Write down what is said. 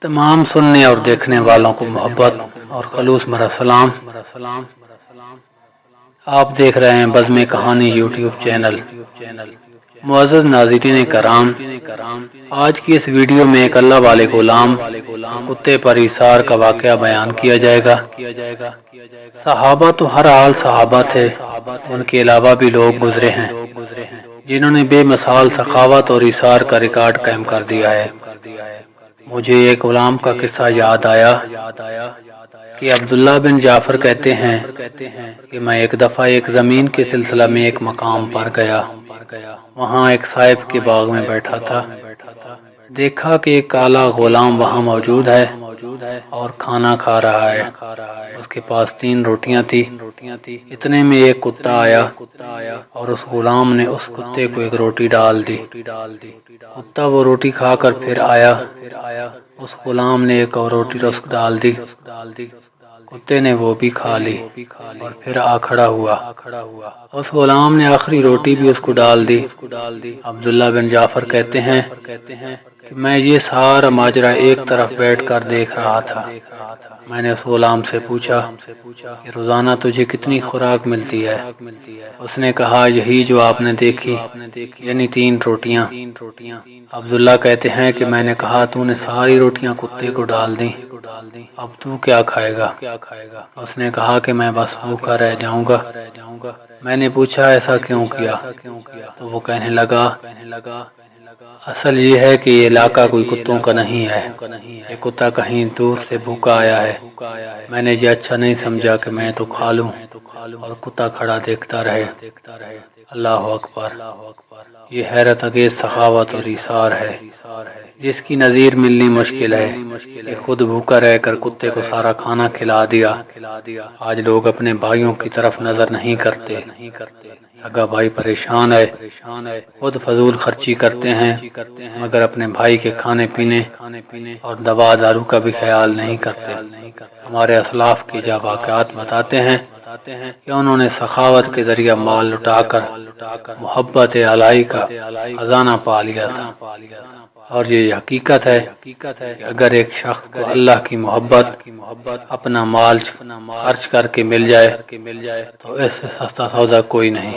तमाम सुनने और देखने वालों को मोहब्बत और खलूस भरा सलाम। आप देख रहे हैं बज़्म कहानी यूट्यूब चैनल। मुअज़्ज़ज़ नाज़रीन कराम, आज की इस वीडियो में एक अल्लाह वाले गुलाम कुत्ते पर इसार का वाक़या बयान किया जाएगा। सहाबा तो हर हाल सहाबा थे, उनके अलावा भी लोग गुजरे हैं जिन्होंने बेमिसाल सखावत और इसार का रिकॉर्ड कायम कर दिया है। मुझे एक गुलाम का किस्सा याद आया कि अब्दुल्ला बिन जाफर कहते हैं कि मैं एक दफ़ा एक ज़मीन के सिलसिला में एक मकाम पर गया। वहाँ एक साहिब के बाग में बैठा था। देखा कि एक काला गुलाम वहाँ मौजूद है और खाना खा रहा है। उसके पास 3 रोटियां थी। इतने में एक कुत्ता आया और उस गुलाम ने उस कुत्ते को एक रोटी डाल दी। कुत्ता वो रोटी खाकर फिर आया। उस गुलाम ने एक और रोटी उसको डाल दी। कुत्ते ने वो भी खा ली और फिर आ खड़ा हुआ। उस गुलाम ने आखिरी रोटी भी उसको डाल दी। अब्दुल्ला बिन जाफर कहते हैं कि मैं ये सारा माजरा एक तरफ बैठकर देख रहा था। मैंने उस गुलाम से पूछा कि रोजाना तुझे कितनी खुराक मिलती है? उसने कहा यही जो आपने देखी, यानी 3 रोटियां। अब्दुल्ला कहते हैं कि मैंने कहा तूने सारी रोटियां कुत्ते को डाल दी, अब तू क्या खाएगा? उसने कहा कि मैं बस भूखा रह जाऊंगा। मैंने पूछा ऐसा क्यों किया? तो वो कहने लगा असल ये है कि ये इलाका कोई कुत्तों का नहीं है। ये कुत्ता कहीं दूर से भूखा आया है। मैंने ये अच्छा नहीं समझा कि मैं तो खा लूं और कुत्ता खड़ा देखता रहे। अल्लाह अकबर। ये हैरत अंगेज सखावत और इसार है जिसकी नज़ीर मिलनी मुश्किल है। ये खुद भूखा रहकर कुत्ते को सारा खाना खिला दिया। आज लोग अपने भाइयों की तरफ नजर नहीं करते। सगा भाई परेशान है, खुद फजूल खर्ची करते हैं मगर अपने भाई के खाने पीने और दवा दारू का भी ख्याल नहीं करते। हमारे असलाफ के जब वाक़यात बताते हैं कि उन्होंने सखावत के जरिए माल लुटाकर मोहब्बत अलाई का खजाना पा लिया था। और ये हकीकत है कि अगर एक शख्स को अल्लाह की मोहब्बत अपना माल खर्च करके मिल जाए तो इससे सस्ता सौदा कोई नहीं।